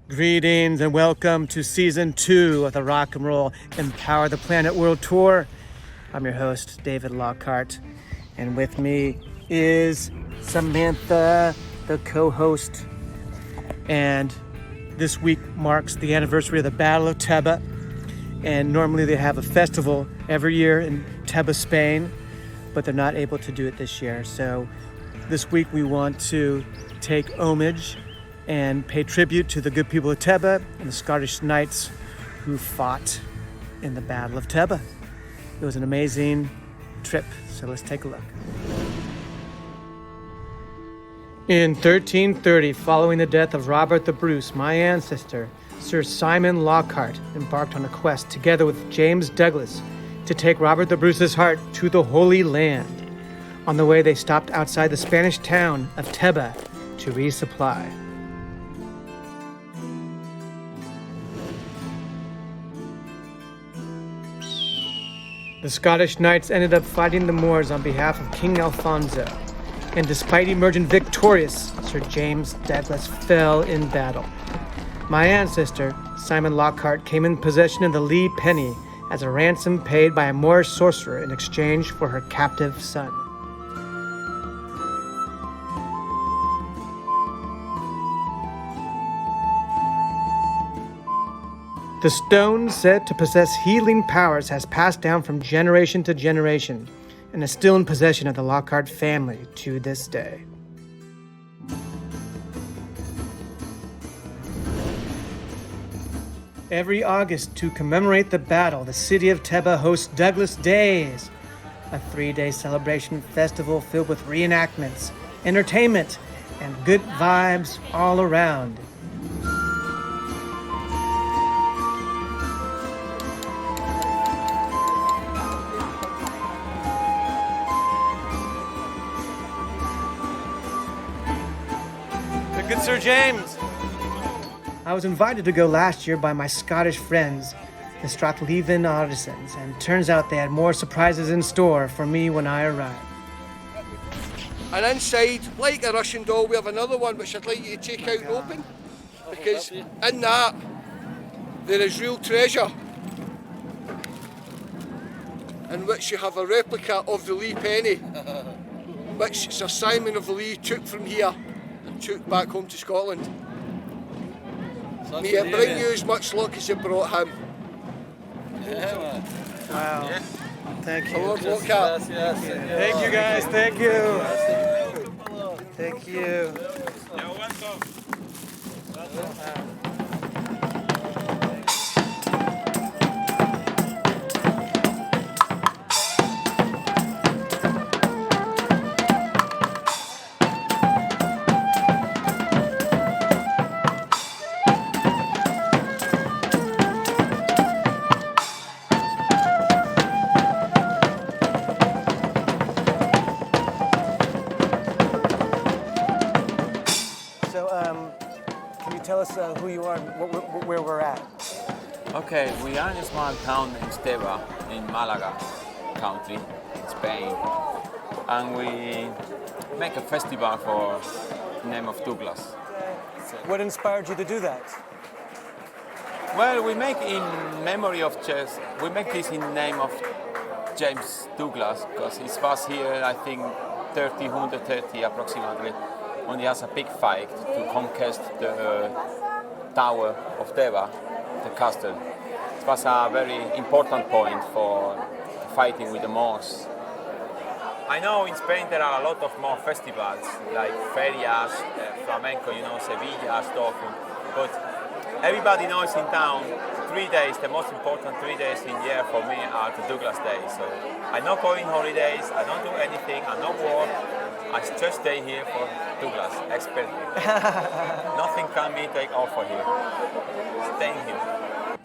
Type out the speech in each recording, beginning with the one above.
Greetings and welcome to Season 2 of the Rock and Roll Empower the Planet World Tour. I'm your host, David Lockhart, and with me is Samantha, the co-host. And this week marks the anniversary of the Battle of Teba, and normally they have a festival every year in Teba, Spain, but they're not able to do it this year. So this week we want to take homage and pay tribute to the good people of Teba and the Scottish knights who fought in the Battle of Teba. It was an amazing trip, so let's take a look. In 1330, following the death of Robert the Bruce, my ancestor, Sir Simon Lockhart, embarked on a quest together with James Douglas to take Robert the Bruce's heart to the Holy Land. On the way, they stopped outside the Spanish town of Teba to resupply. The Scottish knights ended up fighting the Moors on behalf of King Alfonso, and despite emerging victorious, Sir James Douglas fell in battle. My ancestor, Simon Lockhart, came in possession of the Lee penny as a ransom paid by a Moorish sorcerer in exchange for her captive son. The stone, said to possess healing powers, has passed down from generation to generation and is still in possession of the Lockhart family to this day. Every August, to commemorate the battle, the city of Teba hosts Douglas Days, a 3-day celebration festival filled with reenactments, entertainment, and good vibes all around. Good Sir James. I was invited to go last year by my Scottish friends, the Stratleven Artisans, and turns out they had more surprises in store for me when I arrived. And inside, like a Russian doll, we have another one which I'd like you to take out and open, because in that there is real treasure, in which you have a replica of the Lee penny, which Sir Simon of the Lee took from here and took back home to Scotland. May it bring you as much luck as you brought him. Yeah, man. Wow. Yeah. Thank you. Hello, Lockhart. Thank you guys. Thank you. Thank you. You're welcome. Can you tell us who you are and where we're at? Okay, we are in a small town in Teba, in Malaga country, in Spain, and we make a festival for the name of Douglas. What inspired you to do that? Well, we make in memory of we make this in name of James Douglas, because he was here, I think, 130 approximately, when he has a big fight to conquest the tower of Teba, the castle. It was a very important point for fighting with the Moors. I know in Spain there are a lot of more festivals, like ferias, flamenco, Sevilla stuff, but everybody knows in town 3 days, the most important 3 days in year for me are the Douglas days. So I don't go in holidays, I don't do anything, I don't work, I just stay here for Douglas, expert. Nothing can be take off for here. Staying here.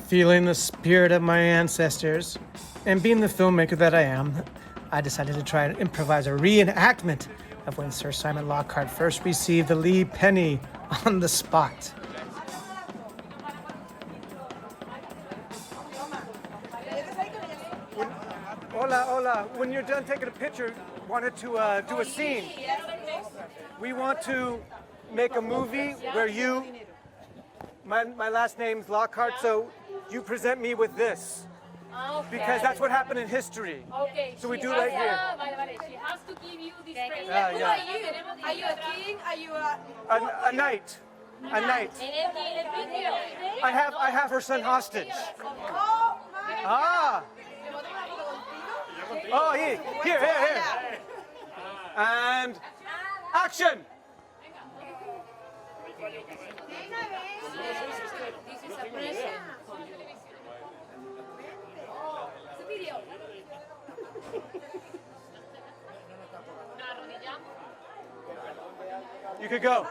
Feeling the spirit of my ancestors, and being the filmmaker that I am, I decided to try and improvise a reenactment of when Sir Simon Lockhart first received the Lee penny on the spot. Hola. When you're done taking a picture, wanted to do a scene. We want to make a movie where you My last name's Lockhart, so you present me with this. Okay. Because that's what happened in history. Okay. So we she do has- right here. She has to give you this present. Yeah, Who yeah. are you? Are you a king? Are you a... A knight. A knight. I have her son hostage. Oh, Ah. Oh, here. And action. this is a present. It's a video. You could go.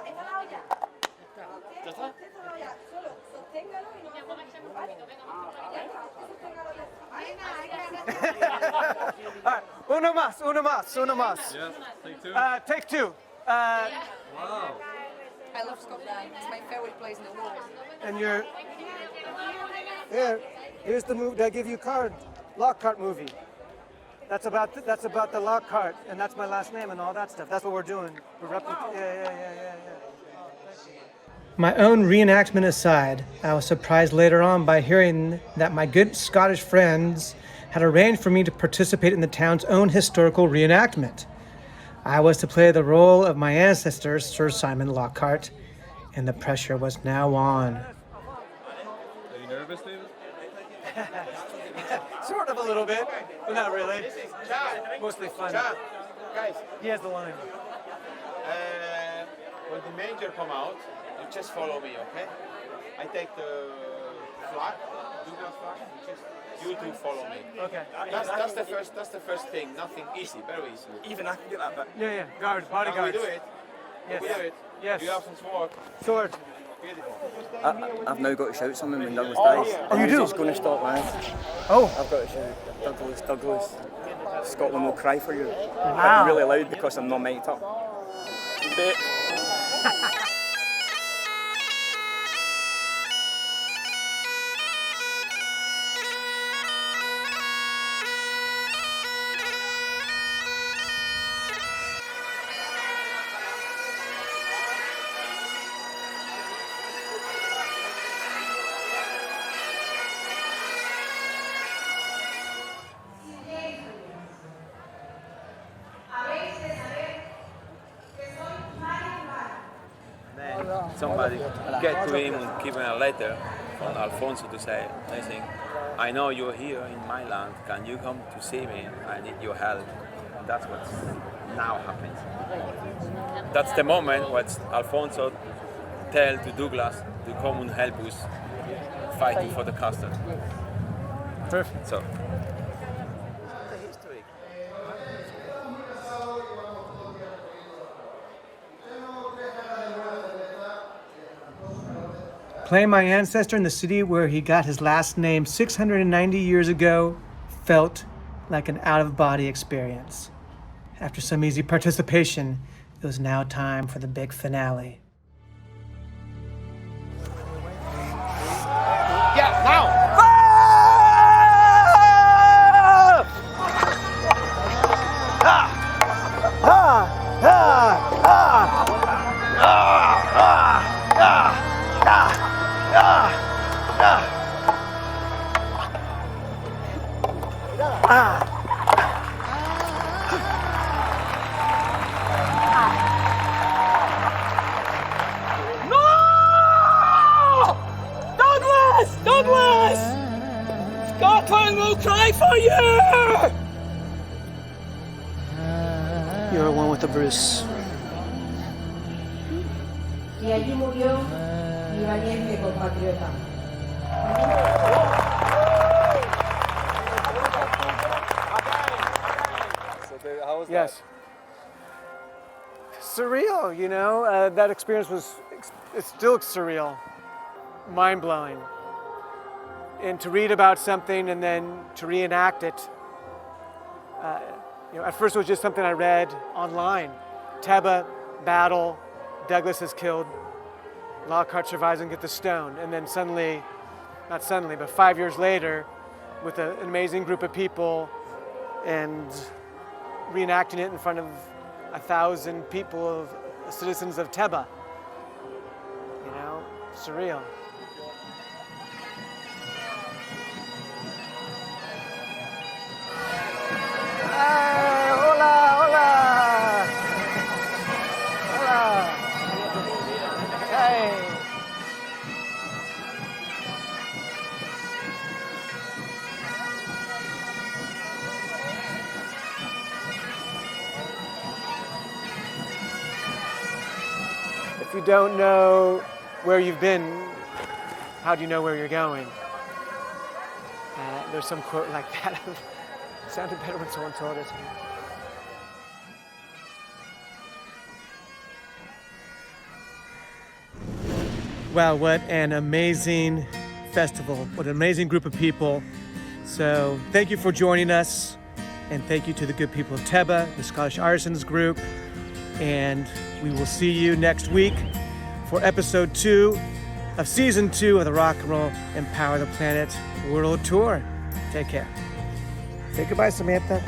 All right. Uno más. Yeah, take two. Take two. I love Scotland. It's my favorite place in the world. And you're here's the movie. Did I give you a card? Lockhart movie. That's about the Lockhart, and that's my last name and all that stuff. That's what we're doing. We're replicating. Yeah. My own reenactment aside, I was surprised later on by hearing that my good Scottish friends had arranged for me to participate in the town's own historical reenactment. I was to play the role of my ancestor, Sir Simon Lockhart, and the pressure was now on. Are you nervous, David? Sort of a little bit, but not really. Mostly fun. Guys, He has the line. when the major come out, you just follow me, okay? I take the flag, Douglas flag, you do follow me. Okay. That's the first thing. Nothing easy, very easy. Even I can get that back. Yeah. Guards, Can we bodyguards. do it? Yes. We do it. Yes. You have some sword. Sword. Beautiful. I've now got to shout something when Douglas dies. Oh, you do? He's going to stop, man. Oh. I've got to shout, Douglas. Scotland will cry for you. Wow. But really loud because I'm not mic'd up. Bit. Somebody get to him and give him a letter from Alfonso to say, listen, I know you're here in my land. Can you come to see me? I need your help. And that's what now happens. That's the moment what Alfonso tell to Douglas to come and help us fighting for the castle. Perfect. So. Playing my ancestor in the city where he got his last name 690 years ago felt like an out-of-body experience. After some easy participation, it was now time for the big finale. Yeah, now! Douglas! Scotland will cry for you! You're one with the Bruce. Y allí murió mi valiente compatriota. So, David, how was Yes. Surreal, you know. That experience it's still surreal, mind-blowing. And to read about something and then to reenact it. At first it was just something I read online. Teba, battle, Douglas is killed, Lockhart survives and gets the stone. And then suddenly, not suddenly, but 5 years later, with an amazing group of people and reenacting it in front of 1,000 people, citizens of Teba. You know, surreal. if you don't know where you've been, how do you know where you're going? There's some quote like that. It sounded better when someone told it to me. Wow, what an amazing festival. What an amazing group of people. So thank you for joining us. And thank you to the good people of Teba, the Scottish Artisans group. And we will see you next week for episode 2 of season 2 of the Rock and Roll Empower the Planet World Tour. Take care. Say goodbye, Samantha.